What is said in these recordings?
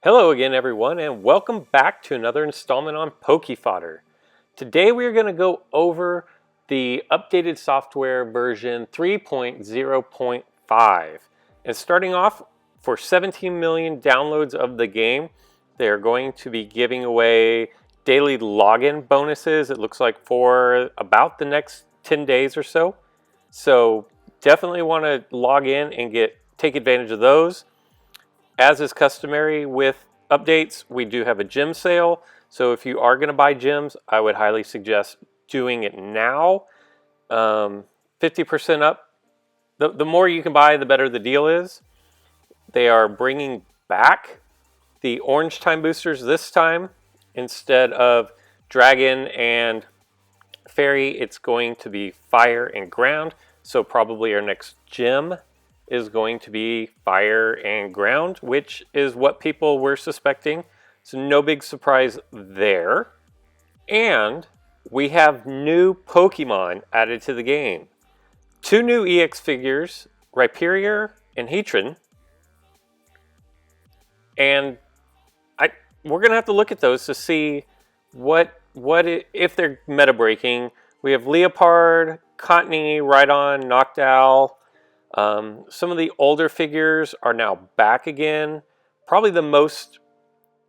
Hello again everyone and welcome back to another installment on PokeFodder. Today we are going to go over the updated software version 3.0.5. And starting off, for 17 million downloads of the game, they are going to be giving away daily login bonuses, it looks like for about the next 10 days or so. So definitely want to log in and take advantage of those. As is customary with updates, we do have a gym sale. So if you are going to buy gyms, I would highly suggest doing it now. 50% up. The more you can buy, the better the deal is. They are bringing back the orange time boosters this time. Instead of dragon and fairy, it's going to be fire and ground. So probably our next gym is going to be fire and ground, which is what people were suspecting. So no big surprise there. And we have new Pokemon added to the game. 2 new EX figures, Rhyperior and Heatran. And we're going to have to look at those to see if they're meta breaking. We have Leopard, Cottony, Rhydon, Noctowl. Some of the older figures are now back again. Probably the most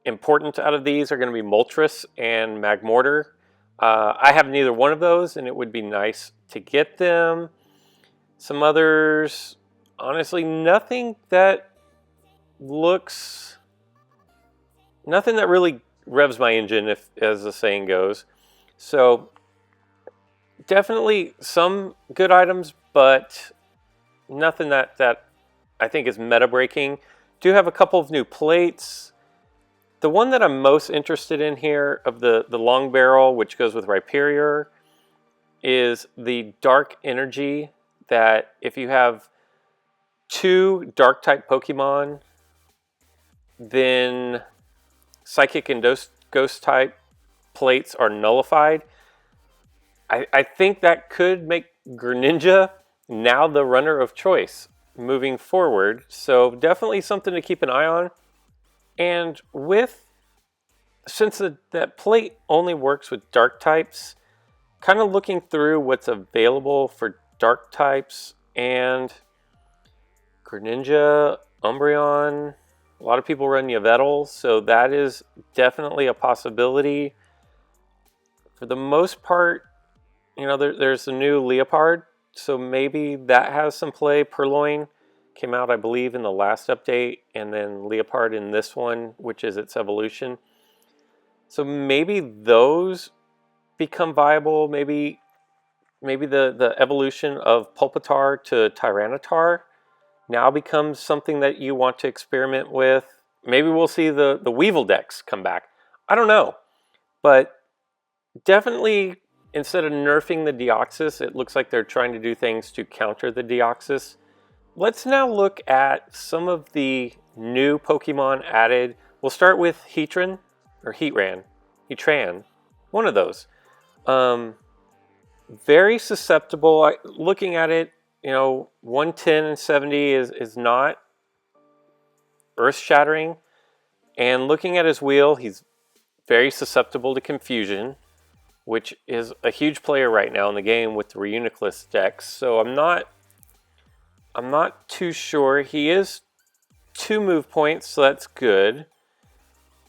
important out of these are going to be Moltres and Magmortar. I have neither one of those, and it would be nice to get them. Some others, honestly, nothing that really revs my engine, as the saying goes. So definitely some good items, but nothing that I think is meta breaking. Do have a couple of new plates. The one that I'm most interested in here of the long barrel, which goes with Rhyperior, is the dark energy, that if you have 2 dark type Pokemon, then psychic and ghost type plates are nullified. I think that could make Greninja now the runner of choice moving forward. So definitely something to keep an eye on. And since that plate only works with dark types, kind of looking through what's available for dark types, and Greninja, Umbreon, a lot of people run Yveltal, so that is definitely a possibility. For the most part, there's a new Leopard, so maybe that has some play. Purloin came out, I believe, in the last update, and then Leopard in this one, which is its evolution. So maybe those become viable. Maybe the evolution of Pulpitar to Tyranitar now becomes something that you want to experiment with. Maybe we'll see the Weevil decks come back. I don't know. But definitely, instead of nerfing the Deoxys, it looks like they're trying to do things to counter the Deoxys. Let's now look at some of the new Pokemon added. We'll start with Heatran, or Heatran, one of those. Very susceptible. Looking at it, 110 and 70 is not earth-shattering. And looking at his wheel, he's very susceptible to confusion, which is a huge player right now in the game with the Reuniclus decks. So I'm not too sure. He is 2 move points, so that's good.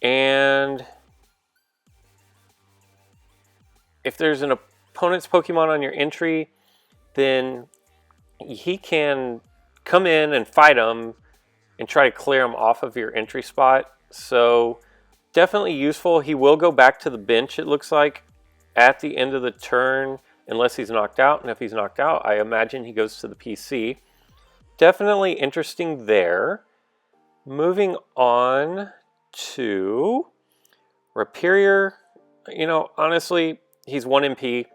And if there's an opponent's Pokemon on your entry, then he can come in and fight him and try to clear him off of your entry spot. So definitely useful. He will go back to the bench, it looks like, at the end of the turn, unless he's knocked out. And if he's knocked out, I imagine he goes to the PC. Definitely interesting there. Moving on to Rhyperior. Honestly, he's 1 MP.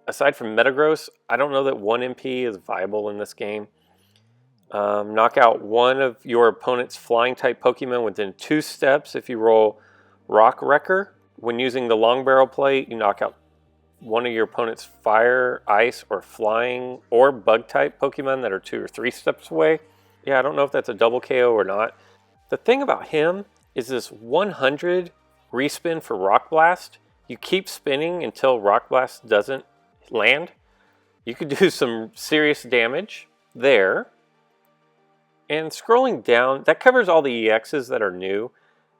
Aside from Metagross, I don't know that 1 MP is viable in this game. Knock out one of your opponent's flying type Pokemon within 2 steps if you roll Rock Wrecker. When using the long barrel plate, you knock out one of your opponent's fire, ice, or flying or bug type Pokemon that are 2 or 3 steps away. Yeah, I don't know if that's a double KO or not. The thing about him is this 100 respin for Rock Blast. You keep spinning until Rock Blast doesn't land. You could do some serious damage there. And scrolling down, that covers all the EXs that are new.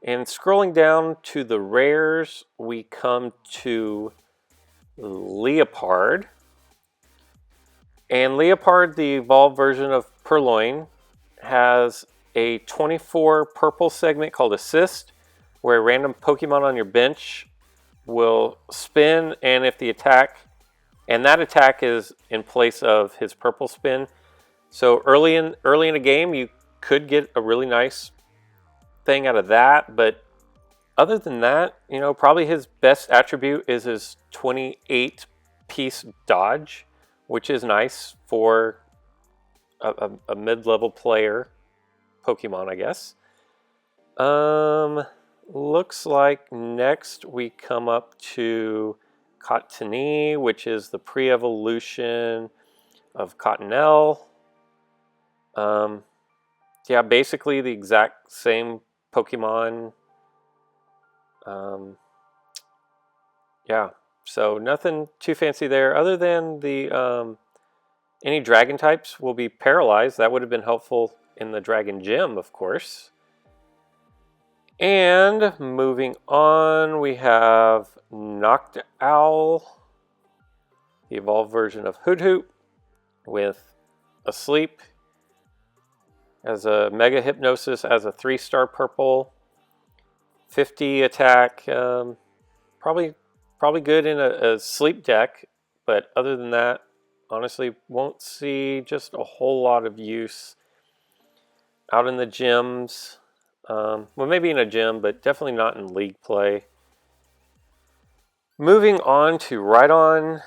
And scrolling down to the rares, we come to Leopard. And Leopard, the evolved version of Purloin, has a 24 purple segment called Assist, where a random Pokemon on your bench will spin, and if the attack, and that attack is in place of his purple spin. So early in a game, you could get a really nice thing out of that, but other than that, you know, probably his best attribute is his 28-piece dodge, which is nice for a mid-level player Pokemon, I guess. Looks like next we come up to Cottonee, which is the pre-evolution of Cottonelle. Yeah, basically the exact same Pokemon. Yeah, so nothing too fancy there other than the any dragon types will be paralyzed. That would have been helpful in the Dragon Gym, of course. And moving on, we have Noctowl, the evolved version of Hoothoot with Asleep as a Mega Hypnosis as a 3-star purple, 50 attack, probably good in a sleep deck, but other than that, honestly, won't see just a whole lot of use out in the gyms. Well, maybe in a gym, but definitely not in league play. Moving on to Rhydon.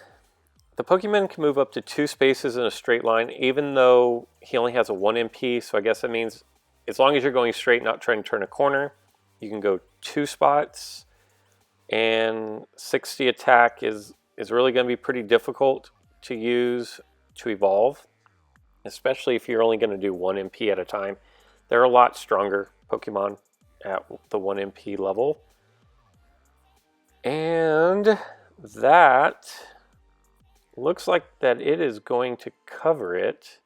The Pokemon can move up to 2 spaces in a straight line, even though he only has a 1 MP, so I guess that means as long as you're going straight, not trying to turn a corner, you can go 2 spots. And 60 attack is really going to be pretty difficult to use to evolve, especially if you're only going to do 1 MP at a time. There are a lot stronger Pokemon at the 1 MP level. And that looks like that it is going to cover it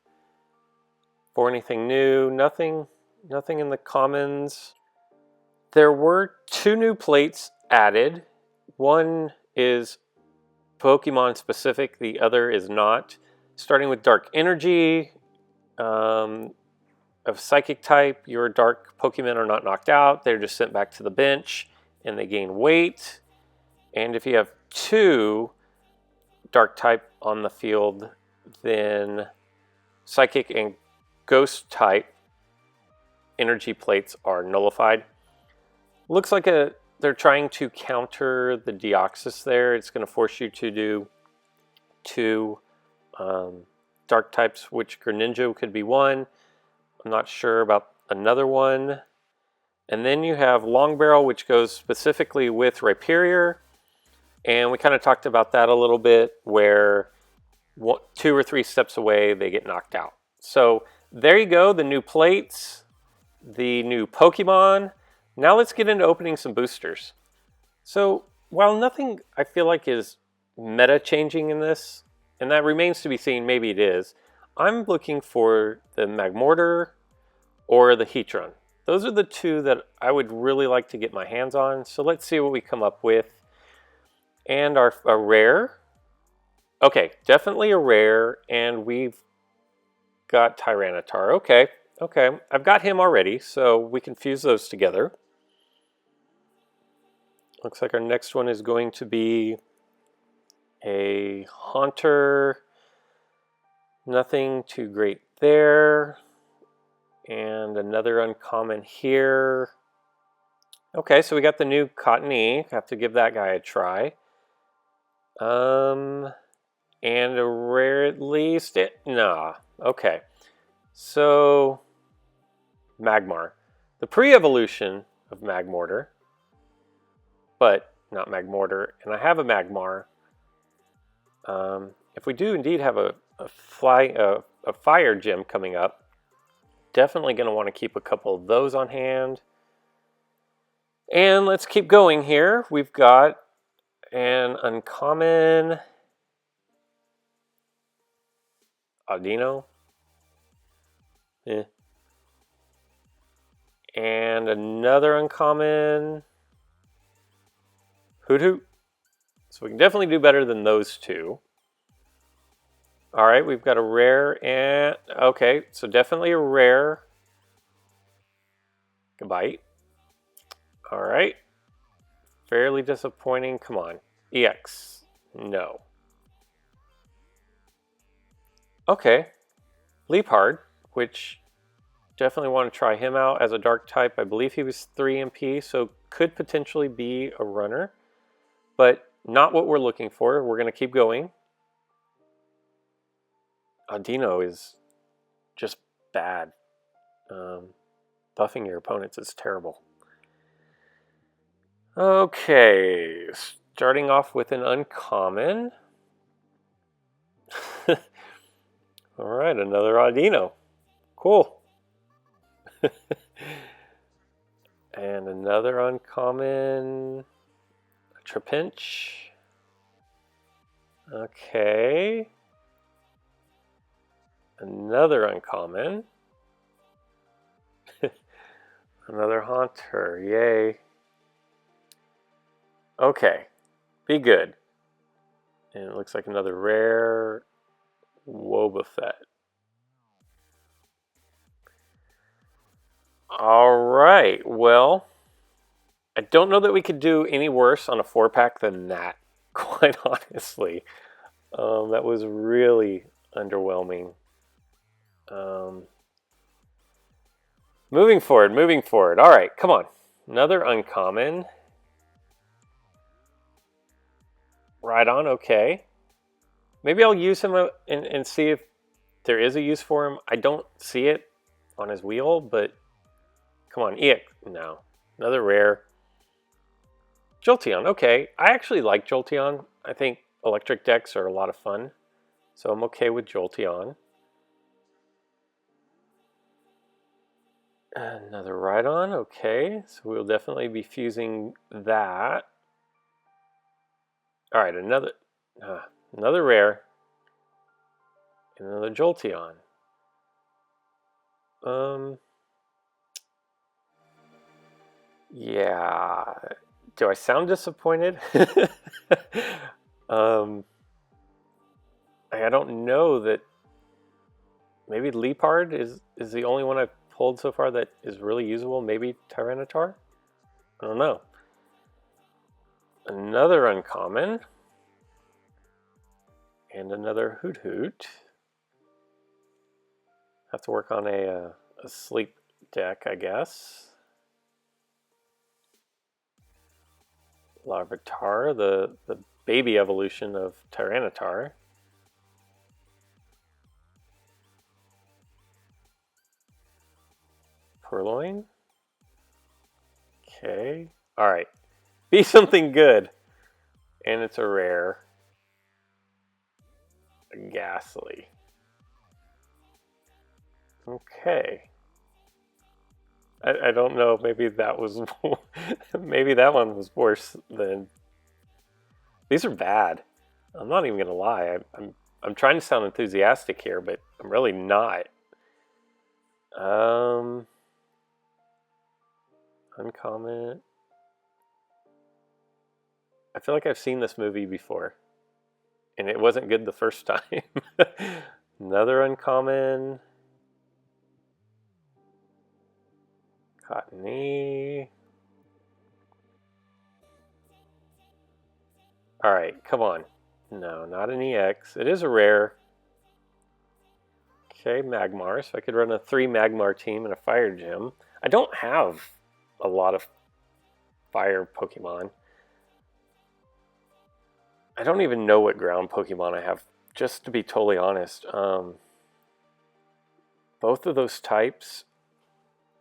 for anything new. Nothing in the commons. There were 2 new plates added. One is Pokemon specific, the other is not. Starting with Dark Energy, of Psychic type, your Dark Pokemon are not knocked out. They're just sent back to the bench and they gain weight. And if you have 2 Dark type on the field, then Psychic and Ghost type energy plates are nullified. Looks like they're trying to counter the Deoxys there. It's going to force you to do 2 Dark types, which Greninja could be one. I'm not sure about another one. And then you have Long Barrel, which goes specifically with Rhyperior. And we kind of talked about that a little bit, where 2 or 3 steps away, they get knocked out. So there you go, the new plates, the new Pokemon. Now let's get into opening some boosters. So while nothing I feel like is meta changing in this, and that remains to be seen, maybe it is, I'm looking for the Magmortar or the Heatran. Those are the 2 that I would really like to get my hands on. So let's see what we come up with. And a rare. Okay, definitely a rare. And we've got Tyranitar. Okay. I've got him already, so we can fuse those together. Looks like our next one is going to be a Haunter. Nothing too great there. And another uncommon here. Okay, so we got the new Cottonee. Have to give that guy a try. And a rare at least. Nah. Okay. So Magmar. The pre-evolution of Magmortar. But not Magmortar. And I have a Magmar. If we do indeed have a fire gym coming up, definitely going to want to keep a couple of those on hand. And let's keep going here. We've got an uncommon Audino. And another uncommon Hoot Hoot. So we can definitely do better than those two. All right, we've got a rare and... Okay, so definitely a rare. Goodbye. All right. Fairly disappointing. Come on. EX. No. Okay. Leapard, which definitely want to try him out as a dark type. I believe he was 3 MP, so could potentially be a runner. But not what we're looking for. We're going to keep going. Audino is just bad. Buffing your opponents is terrible. Okay, starting off with an uncommon. All right, another Audino. Cool. And another uncommon. A Trapinch. Okay. Another uncommon. Another Haunter. Yay. Okay. Be good. And it looks like another rare Wobbuffet. All right. Well, I don't know that we could do any worse on a 4-pack than that, quite honestly. That was really underwhelming. Moving forward. All right, come on. Another uncommon. Right on, okay. Maybe I'll use him and see if there is a use for him. I don't see it on his wheel, but come on, EX. No. Another rare. Jolteon, okay. I actually like Jolteon. I think electric decks are a lot of fun. So I'm okay with Jolteon. Another Rhydon, okay. So we'll definitely be fusing that. All right, another rare. And another Jolteon. Yeah. Do I sound disappointed? I don't know that. Maybe Leapard is the only one I've pulled so far that is really usable. Maybe Tyranitar? I don't know. Another uncommon. And another Hoot Hoot. Have to work on a sleep deck, I guess. Larvitar, the baby evolution of Tyranitar. Purloin. Okay. Alright. Be something good. And it's a rare. A Ghastly. Okay. I don't know. Maybe that was maybe that one was worse than. These are bad. I'm not even gonna lie. I'm trying to sound enthusiastic here, but I'm really not. Uncommon. I feel like I've seen this movie before, and it wasn't good the first time. Another uncommon. Cottony. All right, come on. No, not an EX. It is a rare. Okay, Magmar. So I could run a 3 Magmar team and a Fire Gym. I don't have a lot of fire Pokemon. I don't even know what ground Pokemon I have, just to be totally honest. Both of those types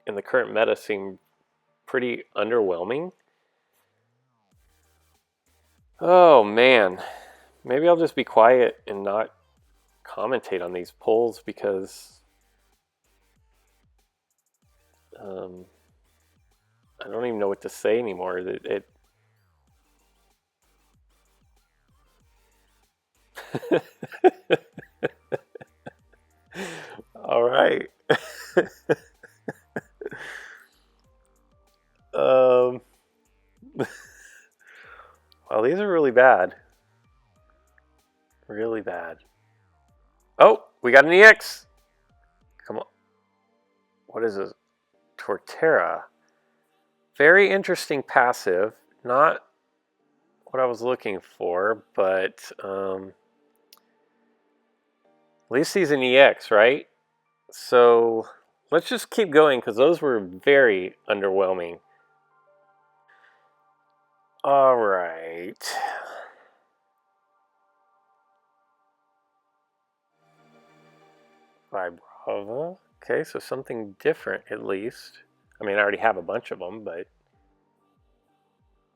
in the current meta seem pretty underwhelming. Oh man, maybe I'll just be quiet and not commentate on these polls because I don't even know what to say anymore. All right. um, well, these are really bad. Really bad. Oh, we got an EX. Come on. What is this? Torterra. Very interesting passive. Not what I was looking for, but at least he's an EX, right? So let's just keep going because those were very underwhelming. All right. Vibrava. Okay, so something different at least. I mean, I already have a bunch of them, but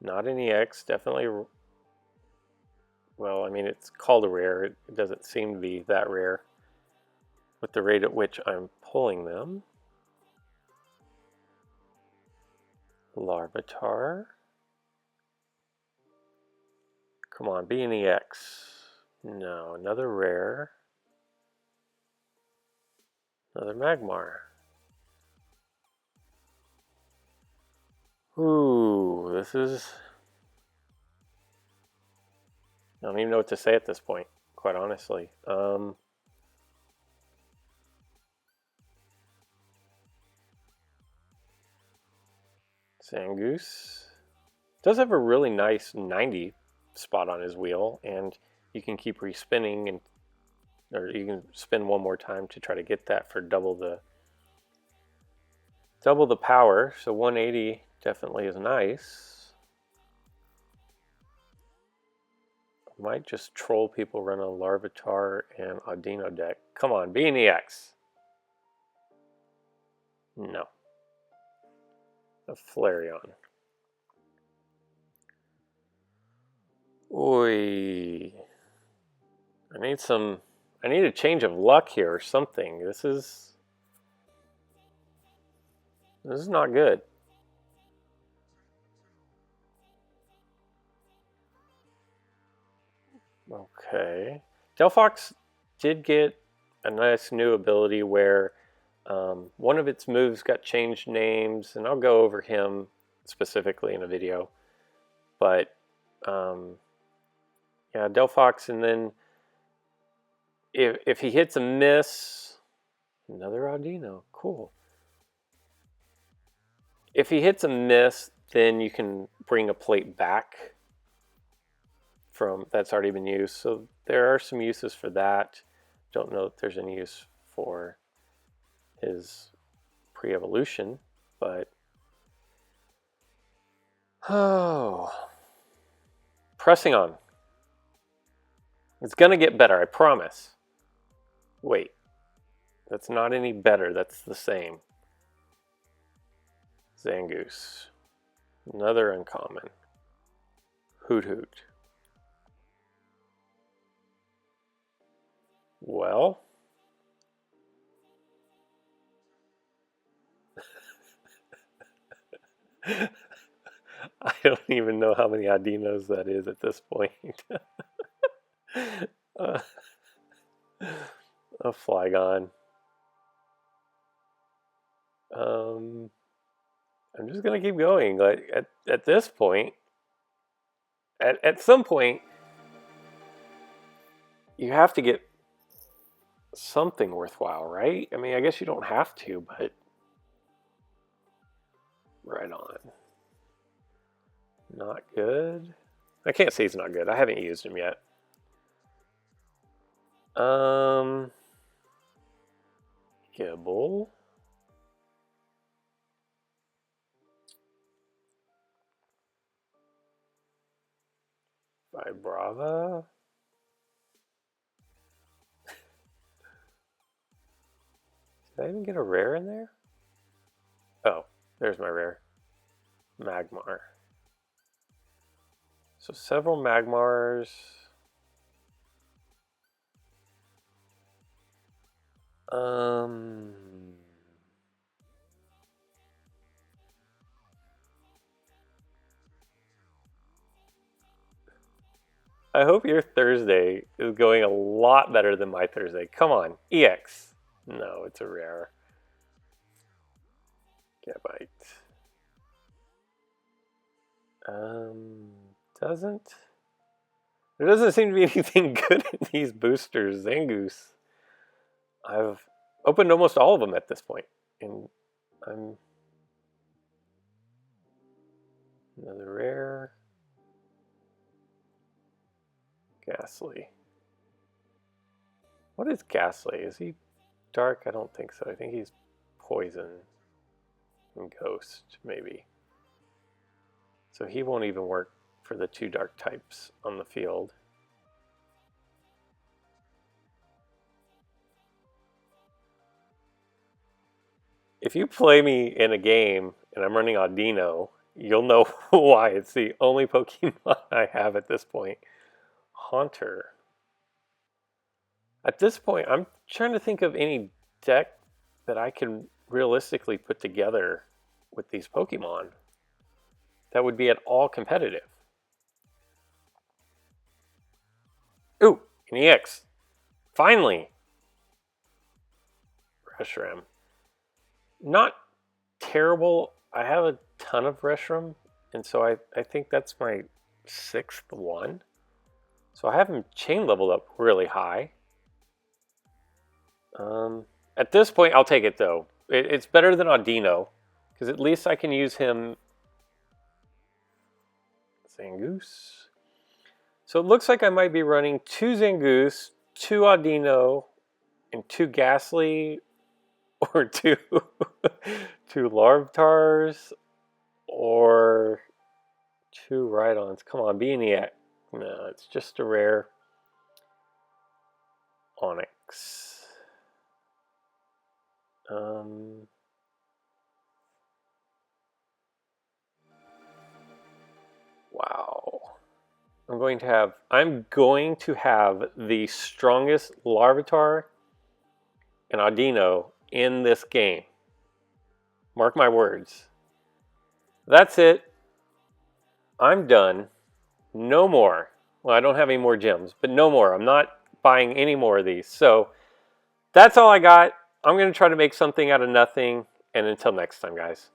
not an EX. Definitely. Well, I mean, it's called a rare. It doesn't seem to be that rare with the rate at which I'm pulling them. Larvitar. Come on, be an EX. No, another rare. Another Magmar. Ooh, this is... I don't even know what to say at this point, quite honestly. Zangoose does have a really nice 90 spot on his wheel, and you can keep respinning, and or you can spin one more time to try to get that for double the power. So 180 definitely is nice. Might just troll people, run a Larvitar and Audino deck. Come on, be an EX. No. A Flareon. Oi. I need a change of luck here or something. This is not good. Okay. Delphox did get a nice new ability where one of its moves got changed names, and I'll go over him specifically in a video. But yeah, Delphox, and then if he hits a miss, another Audino, cool. If he hits a miss, then you can bring a plate back from that's already been used. So there are some uses for that. Don't know if there's any use for his pre-evolution, but oh, pressing on. It's gonna get better, I promise. Wait, that's not any better. That's the same. Zangoose, another uncommon. Hoot Hoot. Well, I don't even know how many Adinos that is at this point. uh, a Flygon. I'm just gonna keep going. Like at this point, at some point, you have to get something worthwhile, right? I mean, I guess you don't have to, but right on. Not good. I can't say he's not good. I haven't used him yet. Gibble. Vibrava. Did I even get a rare in there? Oh, there's my rare. Magmar. So several Magmars. I hope your Thursday is going a lot better than my Thursday. Come on, EX. No, it's a rare. Gabite. Doesn't. There doesn't seem to be anything good in these boosters. Zangoose. I've opened almost all of them at this point, and I'm another rare. Ghastly. What is Ghastly? Is he dark? I don't think so. I think he's poison and ghost, maybe. So he won't even work for the 2 dark types on the field. If you play me in a game and I'm running Audino, you'll know why. It's the only Pokemon I have at this point. Haunter. At this point, I'm trying to think of any deck that I can realistically put together with these Pokemon that would be at all competitive. Ooh, an EX. Finally! Reshiram. Not terrible. I have a ton of Reshiram, and so I think that's my 6th one. So I have him chain leveled up really high. At this point, I'll take it though. It's better than Audino, because at least I can use him. Zangoose. So it looks like I might be running 2 Zangoose, 2 Audino, and 2 Ghastly, or 2 Larvtars, or 2 Rhydons. Come on, be an EX. No, it's just a rare Onyx. Wow. I'm going to have the strongest Larvitar and Audino in this game. Mark my words. That's it. I'm done. No more. Well, I don't have any more gems, but no more. I'm not buying any more of these. So that's all I got. I'm going to try to make something out of nothing. And until next time, guys.